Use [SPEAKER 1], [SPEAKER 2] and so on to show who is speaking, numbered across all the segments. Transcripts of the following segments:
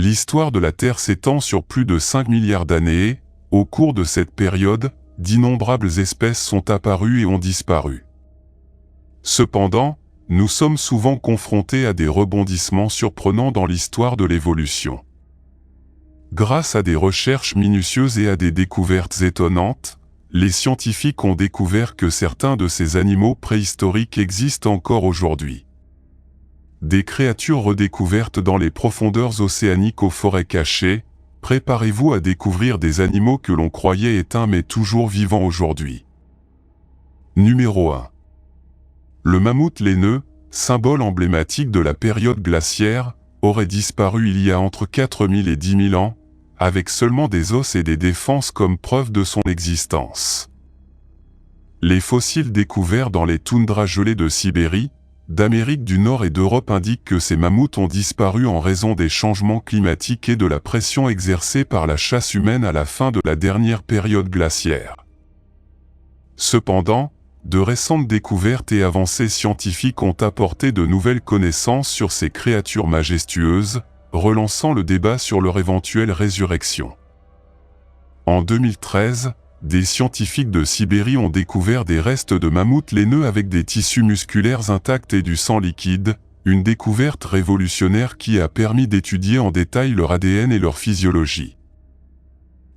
[SPEAKER 1] L'histoire de la Terre s'étend sur plus de 5 milliards d'années et, au cours de cette période, d'innombrables espèces sont apparues et ont disparu. Cependant, nous sommes souvent confrontés à des rebondissements surprenants dans l'histoire de l'évolution. Grâce à des recherches minutieuses et à des découvertes étonnantes, les scientifiques ont découvert que certains de ces animaux préhistoriques existent encore aujourd'hui. Des créatures redécouvertes dans les profondeurs océaniques aux forêts cachées, préparez-vous à découvrir des animaux que l'on croyait éteints mais toujours vivants aujourd'hui. Numéro 1. Le mammouth laineux, symbole emblématique de la période glaciaire, aurait disparu il y a entre 4000 et 10 000 ans, avec seulement des os et des défenses comme preuve de son existence. Les fossiles découverts dans les toundras gelées de Sibérie, d'Amérique du Nord et d'Europe indiquent que ces mammouths ont disparu en raison des changements climatiques et de la pression exercée par la chasse humaine à la fin de la dernière période glaciaire. Cependant, de récentes découvertes et avancées scientifiques ont apporté de nouvelles connaissances sur ces créatures majestueuses, relançant le débat sur leur éventuelle résurrection. En 2013, des scientifiques de Sibérie ont découvert des restes de mammouths laineux avec des tissus musculaires intacts et du sang liquide, une découverte révolutionnaire qui a permis d'étudier en détail leur ADN et leur physiologie.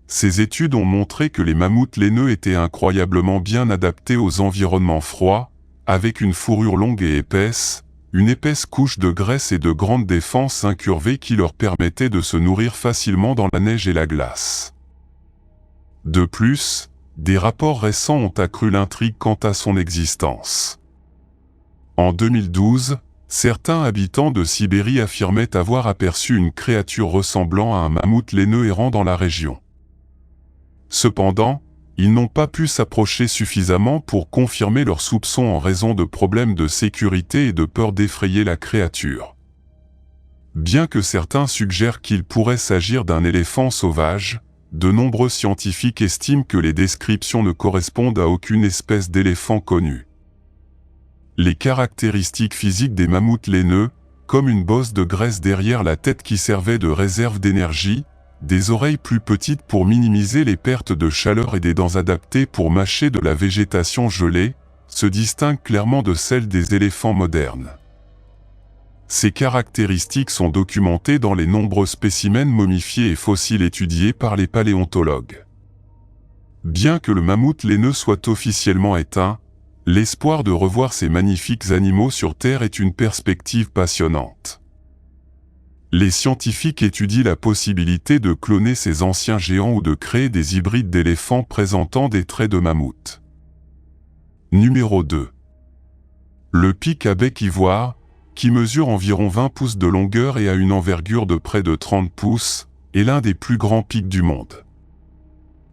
[SPEAKER 1] Ces études ont montré que les mammouths laineux étaient incroyablement bien adaptés aux environnements froids, avec une fourrure longue et épaisse, une épaisse couche de graisse et de grandes défenses incurvées qui leur permettaient de se nourrir facilement dans la neige et la glace. De plus, des rapports récents ont accru l'intrigue quant à son existence. En 2012, certains habitants de Sibérie affirmaient avoir aperçu une créature ressemblant à un mammouth laineux errant dans la région. Cependant, ils n'ont pas pu s'approcher suffisamment pour confirmer leurs soupçons en raison de problèmes de sécurité et de peur d'effrayer la créature. Bien que certains suggèrent qu'il pourrait s'agir d'un éléphant sauvage, de nombreux scientifiques estiment que les descriptions ne correspondent à aucune espèce d'éléphant connue. Les caractéristiques physiques des mammouths laineux, comme une bosse de graisse derrière la tête qui servait de réserve d'énergie, des oreilles plus petites pour minimiser les pertes de chaleur et des dents adaptées pour mâcher de la végétation gelée, se distinguent clairement de celles des éléphants modernes. Ces caractéristiques sont documentées dans les nombreux spécimens momifiés et fossiles étudiés par les paléontologues. Bien que le mammouth laineux soit officiellement éteint, l'espoir de revoir ces magnifiques animaux sur Terre est une perspective passionnante. Les scientifiques étudient la possibilité de cloner ces anciens géants ou de créer des hybrides d'éléphants présentant des traits de mammouth. Numéro 2. Le pic à bec ivoire, qui mesure environ 20 pouces de longueur et a une envergure de près de 30 pouces, est l'un des plus grands pics du monde.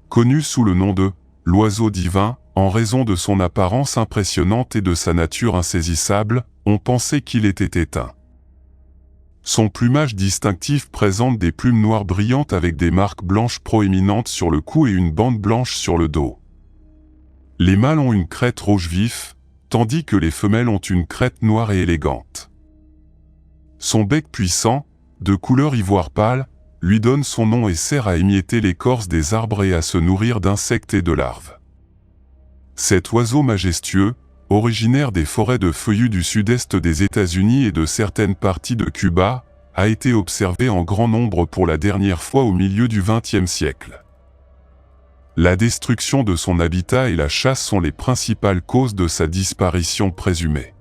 [SPEAKER 1] Connu sous le nom de « l'oiseau divin », en raison de son apparence impressionnante et de sa nature insaisissable, on pensait qu'il était éteint. Son plumage distinctif présente des plumes noires brillantes avec des marques blanches proéminentes sur le cou et une bande blanche sur le dos. Les mâles ont une crête rouge vif, tandis que les femelles ont une crête noire et élégante. Son bec puissant, de couleur ivoire pâle, lui donne son nom et sert à émietter l'écorce des arbres et à se nourrir d'insectes et de larves. Cet oiseau majestueux, originaire des forêts de feuillus du sud-est des États-Unis et de certaines parties de Cuba, a été observé en grand nombre pour la dernière fois au milieu du XXe siècle. La destruction de son habitat et la chasse sont les principales causes de sa disparition présumée.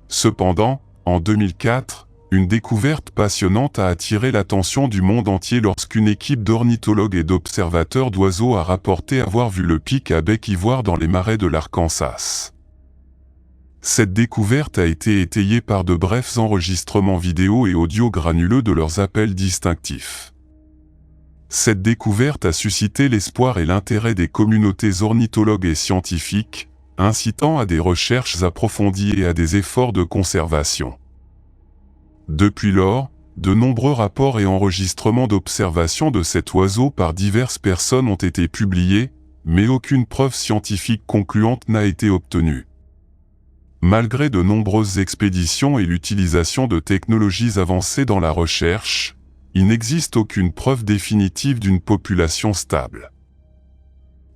[SPEAKER 1] Cependant, en 2004, une découverte passionnante a attiré l'attention du monde entier lorsqu'une équipe d'ornithologues et d'observateurs d'oiseaux a rapporté avoir vu le pic à bec ivoire dans les marais de l'Arkansas. Cette découverte a été étayée par de brefs enregistrements vidéo et audio granuleux de leurs appels distinctifs. Cette découverte a suscité l'espoir et l'intérêt des communautés ornithologues et scientifiques, incitant à des recherches approfondies et à des efforts de conservation. Depuis lors, de nombreux rapports et enregistrements d'observation de cet oiseau par diverses personnes ont été publiés, mais aucune preuve scientifique concluante n'a été obtenue. Malgré de nombreuses expéditions et l'utilisation de technologies avancées dans la recherche, il n'existe aucune preuve définitive d'une population stable.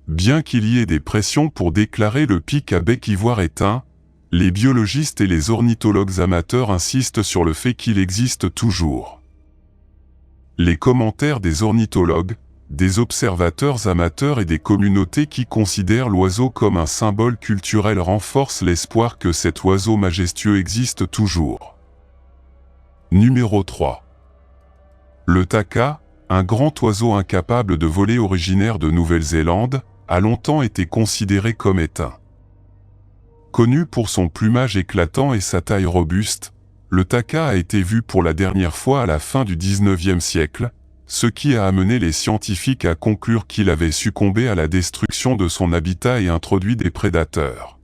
[SPEAKER 1] Bien qu'il y ait des pressions pour déclarer le pic à bec ivoire éteint, les biologistes et les ornithologues amateurs insistent sur le fait qu'il existe toujours. Les commentaires des ornithologues, des observateurs amateurs et des communautés qui considèrent l'oiseau comme un symbole culturel renforcent l'espoir que cet oiseau majestueux existe toujours. Numéro 3. Le taka, un grand oiseau incapable de voler originaire de Nouvelle-Zélande, a longtemps été considéré comme éteint. Connu pour son plumage éclatant et sa taille robuste, le taka a été vu pour la dernière fois à la fin du XIXe siècle, ce qui a amené les scientifiques à conclure qu'il avait succombé à la destruction de son habitat et introduit des prédateurs.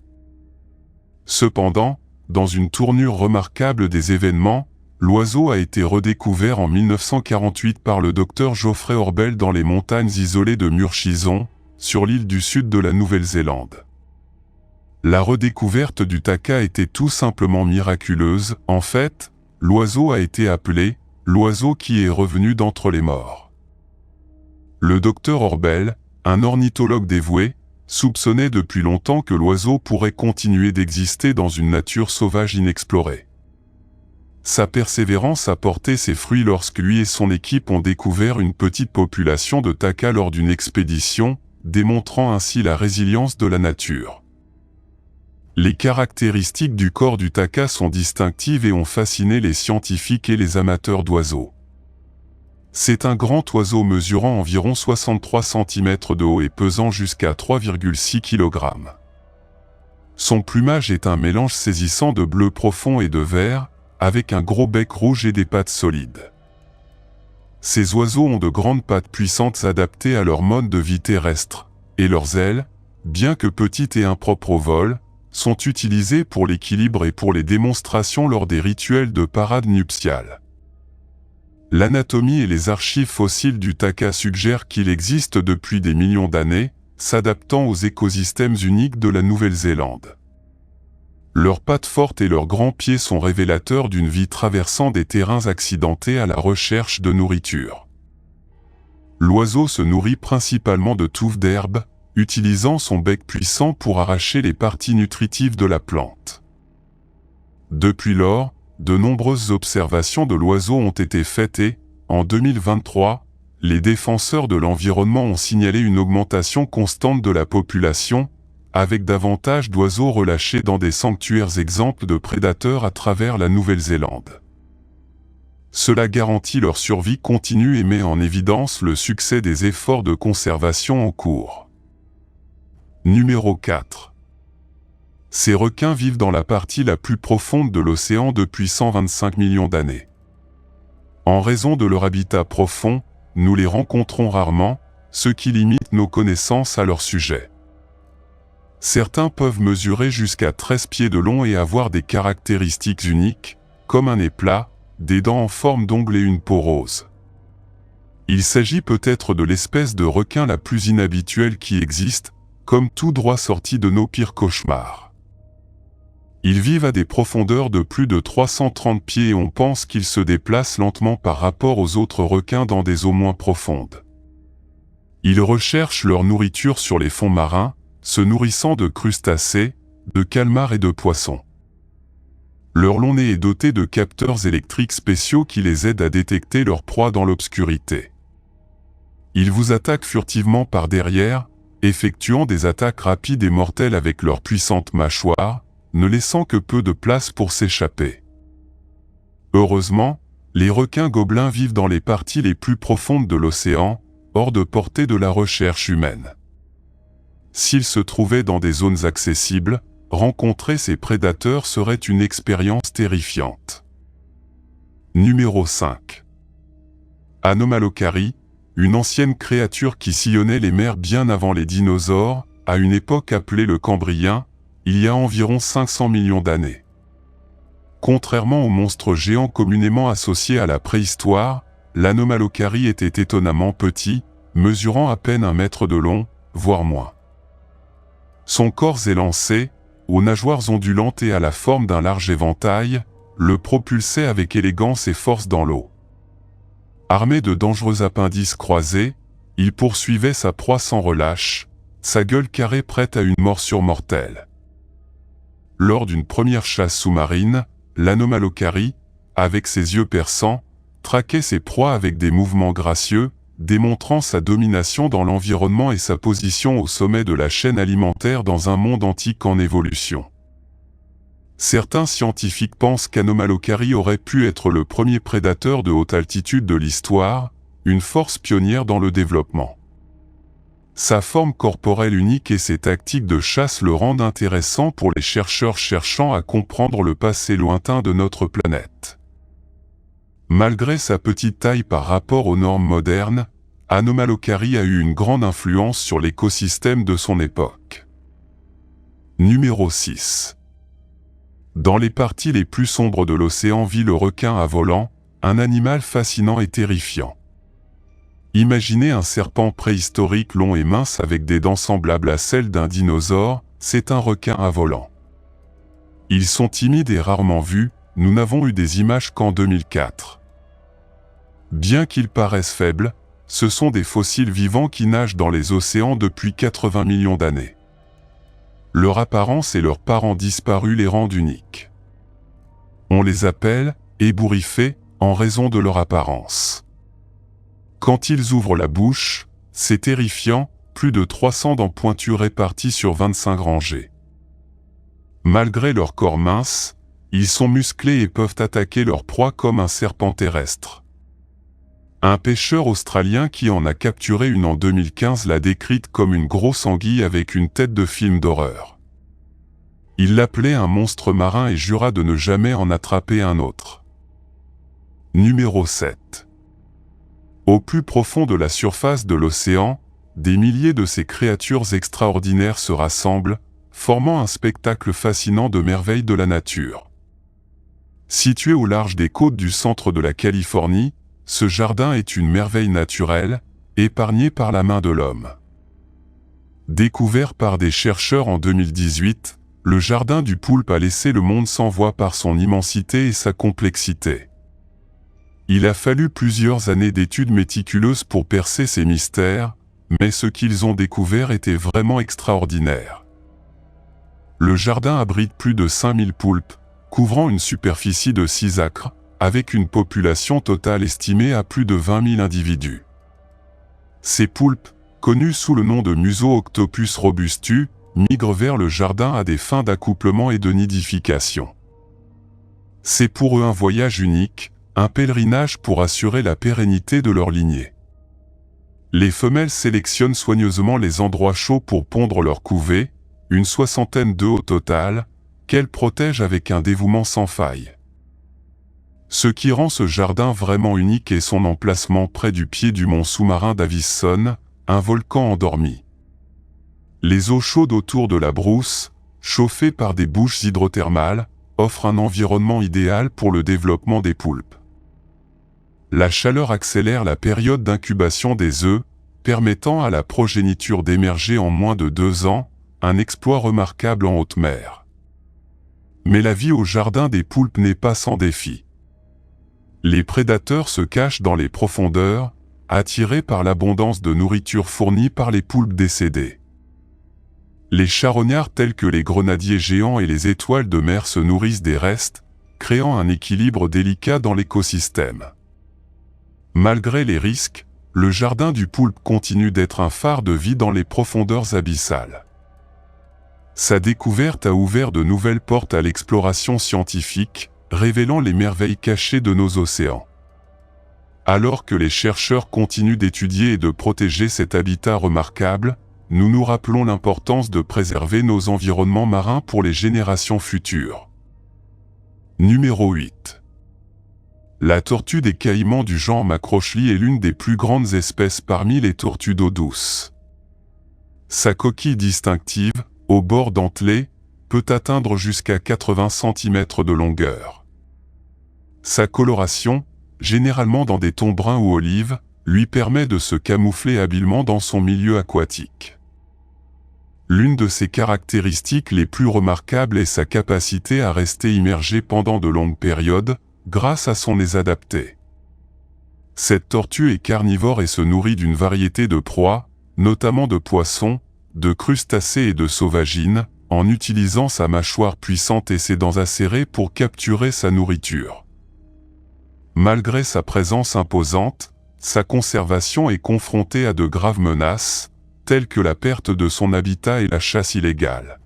[SPEAKER 1] Cependant, dans une tournure remarquable des événements, l'oiseau a été redécouvert en 1948 par le docteur Geoffrey Orbell dans les montagnes isolées de Murchison, sur l'île du sud de la Nouvelle-Zélande. La redécouverte du taka était tout simplement miraculeuse. En fait, l'oiseau a été appelé « l'oiseau qui est revenu d'entre les morts ». Le docteur Orbell, un ornithologue dévoué, soupçonnait depuis longtemps que l'oiseau pourrait continuer d'exister dans une nature sauvage inexplorée. Sa persévérance a porté ses fruits lorsque lui et son équipe ont découvert une petite population de taka lors d'une expédition, démontrant ainsi la résilience de la nature. Les caractéristiques du corps du taka sont distinctives et ont fasciné les scientifiques et les amateurs d'oiseaux. C'est un grand oiseau mesurant environ 63 cm de haut et pesant jusqu'à 3,6 kg. Son plumage est un mélange saisissant de bleu profond et de vert, avec un gros bec rouge et des pattes solides. Ces oiseaux ont de grandes pattes puissantes adaptées à leur mode de vie terrestre, et leurs ailes, bien que petites et impropres au vol, sont utilisées pour l'équilibre et pour les démonstrations lors des rituels de parade nuptiale. L'anatomie et les archives fossiles du taka suggèrent qu'il existe depuis des millions d'années, s'adaptant aux écosystèmes uniques de la Nouvelle-Zélande. Leurs pattes fortes et leurs grands pieds sont révélateurs d'une vie traversant des terrains accidentés à la recherche de nourriture. L'oiseau se nourrit principalement de touffes d'herbe, utilisant son bec puissant pour arracher les parties nutritives de la plante. Depuis lors, de nombreuses observations de l'oiseau ont été faites et, en 2023, les défenseurs de l'environnement ont signalé une augmentation constante de la population, avec davantage d'oiseaux relâchés dans des sanctuaires exempts de prédateurs à travers la Nouvelle-Zélande. Cela garantit leur survie continue et met en évidence le succès des efforts de conservation en cours. Numéro 4. Ces requins vivent dans la partie la plus profonde de l'océan depuis 125 millions d'années. En raison de leur habitat profond, nous les rencontrons rarement, ce qui limite nos connaissances à leur sujet. Certains peuvent mesurer jusqu'à 13 pieds de long et avoir des caractéristiques uniques, comme un nez plat, des dents en forme d'ongles et une peau rose. Il s'agit peut-être de l'espèce de requin la plus inhabituelle qui existe, comme tout droit sorti de nos pires cauchemars. Ils vivent à des profondeurs de plus de 330 pieds et on pense qu'ils se déplacent lentement par rapport aux autres requins dans des eaux moins profondes. Ils recherchent leur nourriture sur les fonds marins, se nourrissant de crustacés, de calmars et de poissons. Leur long nez est doté de capteurs électriques spéciaux qui les aident à détecter leur proie dans l'obscurité. Ils vous attaquent furtivement par derrière, effectuant des attaques rapides et mortelles avec leurs puissantes mâchoires, ne laissant que peu de place pour s'échapper. Heureusement, les requins gobelins vivent dans les parties les plus profondes de l'océan, hors de portée de la recherche humaine. S'ils se trouvaient dans des zones accessibles, rencontrer ces prédateurs serait une expérience terrifiante. Numéro 5. Anomalocari, une ancienne créature qui sillonnait les mers bien avant les dinosaures, à une époque appelée le Cambrien, il y a environ 500 millions d'années. Contrairement aux monstres géants communément associés à la préhistoire, l'Anomalocari était étonnamment petit, mesurant à peine 1 mètre de long, voire moins. Son corps élancé, aux nageoires ondulantes et à la forme d'un large éventail, le propulsait avec élégance et force dans l'eau. Armé de dangereux appendices croisés, il poursuivait sa proie sans relâche, sa gueule carrée prête à une morsure mortelle. Lors d'une première chasse sous-marine, l'Anomalocari, avec ses yeux perçants, traquait ses proies avec des mouvements gracieux, démontrant sa domination dans l'environnement et sa position au sommet de la chaîne alimentaire dans un monde antique en évolution. Certains scientifiques pensent qu'Anomalocari aurait pu être le premier prédateur de haute altitude de l'histoire, une force pionnière dans le développement. Sa forme corporelle unique et ses tactiques de chasse le rendent intéressant pour les chercheurs cherchant à comprendre le passé lointain de notre planète. Malgré sa petite taille par rapport aux normes modernes, Anomalocari a eu une grande influence sur l'écosystème de son époque. Numéro 6. Dans les parties les plus sombres de l'océan vit le requin à volant, un animal fascinant et terrifiant. Imaginez un serpent préhistorique long et mince avec des dents semblables à celles d'un dinosaure, c'est un requin à volant. Ils sont timides et rarement vus, nous n'avons eu des images qu'en 2004. Bien qu'ils paraissent faibles, ce sont des fossiles vivants qui nagent dans les océans depuis 80 millions d'années. Leur apparence et leurs parents disparus les rendent uniques. On les appelle ébouriffés en raison de leur apparence. Quand ils ouvrent la bouche, c'est terrifiant, plus de 300 dents pointues réparties sur 25 rangées. Malgré leur corps mince, ils sont musclés et peuvent attaquer leur proie comme un serpent terrestre. Un pêcheur australien qui en a capturé une en 2015 l'a décrite comme une grosse anguille avec une tête de film d'horreur. Il l'appelait un monstre marin et jura de ne jamais en attraper un autre. Numéro 7. Au plus profond de la surface de l'océan, des milliers de ces créatures extraordinaires se rassemblent, formant un spectacle fascinant de merveilles de la nature. Situé au large des côtes du centre de la Californie, ce jardin est une merveille naturelle, épargnée par la main de l'homme. Découvert par des chercheurs en 2018, le jardin du poulpe a laissé le monde sans voix par son immensité et sa complexité. Il a fallu plusieurs années d'études méticuleuses pour percer ces mystères, mais ce qu'ils ont découvert était vraiment extraordinaire. Le jardin abrite plus de 5000 poulpes, couvrant une superficie de 6 acres, avec une population totale estimée à plus de 20 000 individus. Ces poulpes, connus sous le nom de Museooctopus robustus, migrent vers le jardin à des fins d'accouplement et de nidification. C'est pour eux un voyage unique, un pèlerinage pour assurer la pérennité de leur lignée. Les femelles sélectionnent soigneusement les endroits chauds pour pondre leurs couvées, une 60aine d'œufs au total, qu'elles protègent avec un dévouement sans faille. Ce qui rend ce jardin vraiment unique est son emplacement près du pied du mont sous-marin Davison, un volcan endormi. Les eaux chaudes autour de la brousse, chauffées par des bouches hydrothermales, offrent un environnement idéal pour le développement des poulpes. La chaleur accélère la période d'incubation des œufs, permettant à la progéniture d'émerger en moins de 2 ans, un exploit remarquable en haute mer. Mais la vie au jardin des poulpes n'est pas sans défi. Les prédateurs se cachent dans les profondeurs, attirés par l'abondance de nourriture fournie par les poulpes décédés. Les charognards tels que les grenadiers géants et les étoiles de mer se nourrissent des restes, créant un équilibre délicat dans l'écosystème. Malgré les risques, le jardin du poulpe continue d'être un phare de vie dans les profondeurs abyssales. Sa découverte a ouvert de nouvelles portes à l'exploration scientifique, révélant les merveilles cachées de nos océans. Alors que les chercheurs continuent d'étudier et de protéger cet habitat remarquable, nous nous rappelons l'importance de préserver nos environnements marins pour les générations futures. Numéro 8. La tortue des Caïmans du genre Macrochely est l'une des plus grandes espèces parmi les tortues d'eau douce. Sa coquille distinctive, au bord dentelé, peut atteindre jusqu'à 80 cm de longueur. Sa coloration, généralement dans des tons bruns ou olives, lui permet de se camoufler habilement dans son milieu aquatique. L'une de ses caractéristiques les plus remarquables est sa capacité à rester immergée pendant de longues périodes, grâce à son nez adapté. Cette tortue est carnivore et se nourrit d'une variété de proies, notamment de poissons, de crustacés et de sauvagines, en utilisant sa mâchoire puissante et ses dents acérées pour capturer sa nourriture. Malgré sa présence imposante, sa conservation est confrontée à de graves menaces, telles que la perte de son habitat et la chasse illégale.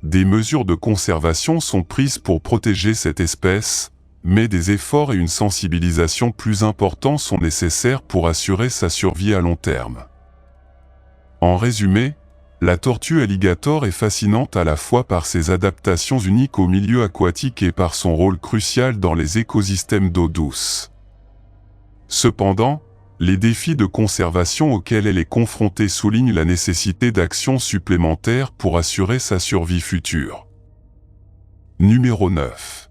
[SPEAKER 1] Des mesures de conservation sont prises pour protéger cette espèce, mais des efforts et une sensibilisation plus importants sont nécessaires pour assurer sa survie à long terme. En résumé, la tortue alligator est fascinante à la fois par ses adaptations uniques au milieu aquatique et par son rôle crucial dans les écosystèmes d'eau douce. Cependant, les défis de conservation auxquels elle est confrontée soulignent la nécessité d'actions supplémentaires pour assurer sa survie future. Numéro 9.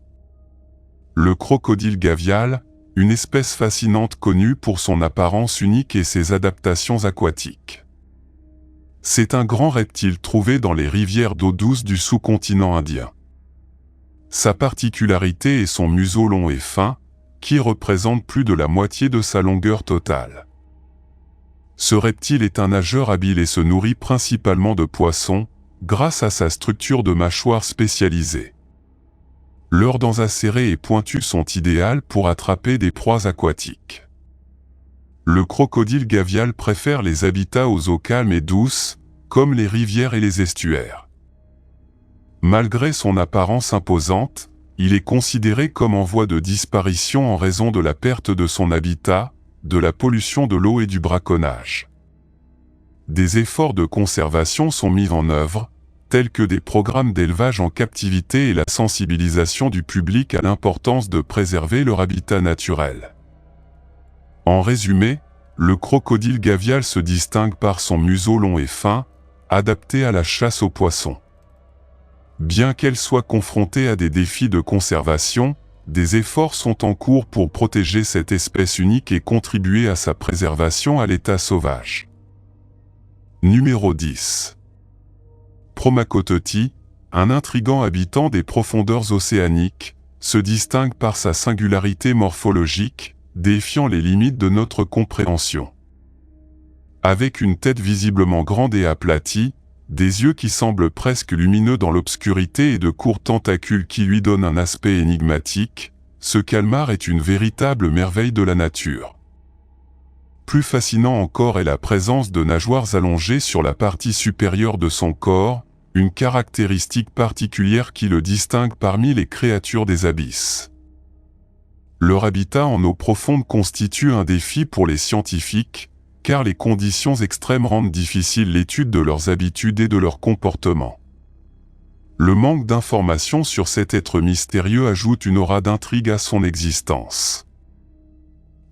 [SPEAKER 1] Le crocodile gavial, une espèce fascinante connue pour son apparence unique et ses adaptations aquatiques. C'est un grand reptile trouvé dans les rivières d'eau douce du sous-continent indien. Sa particularité est son museau long et fin, qui représente plus de la moitié de sa longueur totale. Ce reptile est un nageur habile et se nourrit principalement de poissons, grâce à sa structure de mâchoire spécialisée. Leurs dents acérées et pointues sont idéales pour attraper des proies aquatiques. Le crocodile gavial préfère les habitats aux eaux calmes et douces, comme les rivières et les estuaires. Malgré son apparence imposante, il est considéré comme en voie de disparition en raison de la perte de son habitat, de la pollution de l'eau et du braconnage. Des efforts de conservation sont mis en œuvre, tels que des programmes d'élevage en captivité et la sensibilisation du public à l'importance de préserver leur habitat naturel. En résumé, le crocodile gavial se distingue par son museau long et fin, adapté à la chasse aux poissons. Bien qu'elle soit confrontée à des défis de conservation, des efforts sont en cours pour protéger cette espèce unique et contribuer à sa préservation à l'état sauvage. Numéro 10. Promacototi, un intrigant habitant des profondeurs océaniques, se distingue par sa singularité morphologique, défiant les limites de notre compréhension. Avec une tête visiblement grande et aplatie, des yeux qui semblent presque lumineux dans l'obscurité et de courts tentacules qui lui donnent un aspect énigmatique, ce calmar est une véritable merveille de la nature. Plus fascinant encore est la présence de nageoires allongées sur la partie supérieure de son corps, une caractéristique particulière qui le distingue parmi les créatures des abysses. Leur habitat en eau profonde constitue un défi pour les scientifiques, car les conditions extrêmes rendent difficile l'étude de leurs habitudes et de leur comportement. Le manque d'informations sur cet être mystérieux ajoute une aura d'intrigue à son existence.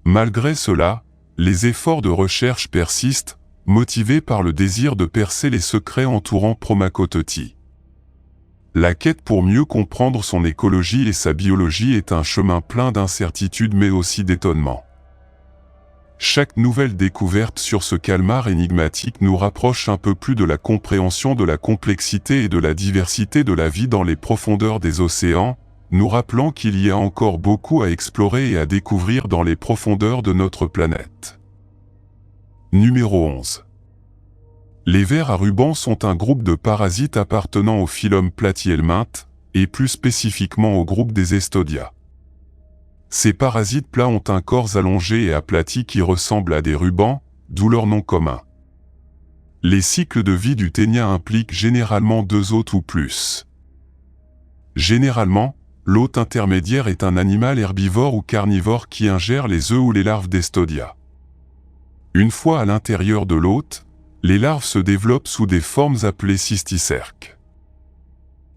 [SPEAKER 1] Malgré cela, les efforts de recherche persistent, motivés par le désir de percer les secrets entourant Promacototi. La quête pour mieux comprendre son écologie et sa biologie est un chemin plein d'incertitudes mais aussi d'étonnement. Chaque nouvelle découverte sur ce calmar énigmatique nous rapproche un peu plus de la compréhension de la complexité et de la diversité de la vie dans les profondeurs des océans, nous rappelant qu'il y a encore beaucoup à explorer et à découvrir dans les profondeurs de notre planète. Numéro 11. Les vers à ruban sont un groupe de parasites appartenant au phylum Platyhelminthes, et plus spécifiquement au groupe des Estodia. Ces parasites plats ont un corps allongé et aplati qui ressemble à des rubans, d'où leur nom commun. Les cycles de vie du ténia impliquent généralement 2 hôtes ou plus. Généralement, l'hôte intermédiaire est un animal herbivore ou carnivore qui ingère les œufs ou les larves d'Estodia. Une fois à l'intérieur de l'hôte, les larves se développent sous des formes appelées cysticerques.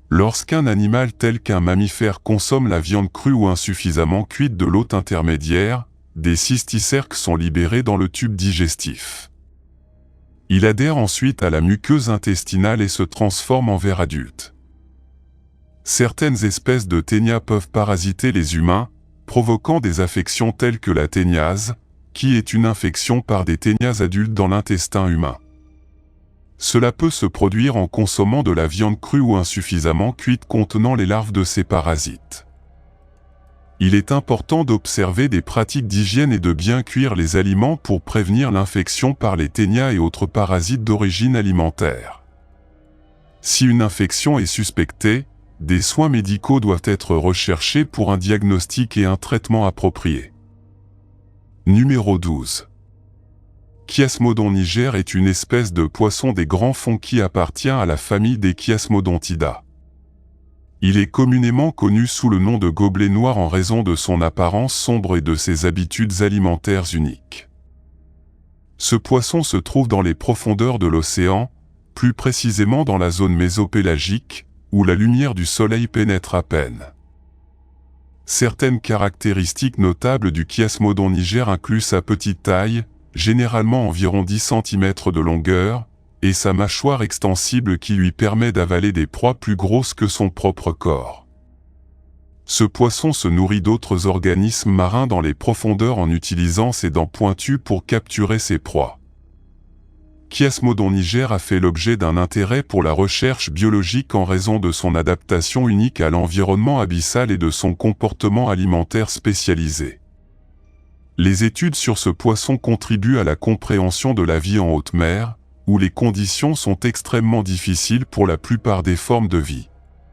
[SPEAKER 1] Lorsqu'un animal tel qu'un mammifère consomme la viande crue ou insuffisamment cuite de l'hôte intermédiaire, des cysticerques sont libérés dans le tube digestif. Il adhère ensuite à la muqueuse intestinale et se transforme en ver adulte. Certaines espèces de ténias peuvent parasiter les humains, provoquant des affections telles que la téniase, qui est une infection par des ténias adultes dans l'intestin humain. Cela peut se produire en consommant de la viande crue ou insuffisamment cuite contenant les larves de ces parasites. Il est important d'observer des pratiques d'hygiène et de bien cuire les aliments pour prévenir l'infection par les ténias et autres parasites d'origine alimentaire. Si une infection est suspectée, des soins médicaux doivent être recherchés pour un diagnostic et un traitement approprié. Numéro 12. Chiasmodon niger est une espèce de poisson des grands fonds qui appartient à la famille des Chiasmodontidae. Il est communément connu sous le nom de gobelet noir en raison de son apparence sombre et de ses habitudes alimentaires uniques. Ce poisson se trouve dans les profondeurs de l'océan, plus précisément dans la zone mésopélagique, où la lumière du soleil pénètre à peine. Certaines caractéristiques notables du Chiasmodon niger incluent sa petite taille, généralement environ 10 cm de longueur, et sa mâchoire extensible qui lui permet d'avaler des proies plus grosses que son propre corps. Ce poisson se nourrit d'autres organismes marins dans les profondeurs en utilisant ses dents pointues pour capturer ses proies. Chiasmodon niger a fait l'objet d'un intérêt pour la recherche biologique en raison de son adaptation unique à l'environnement abyssal et de son comportement alimentaire spécialisé. Les études sur ce poisson contribuent à la compréhension de la vie en haute mer, où les conditions sont extrêmement difficiles pour la plupart des formes de vie.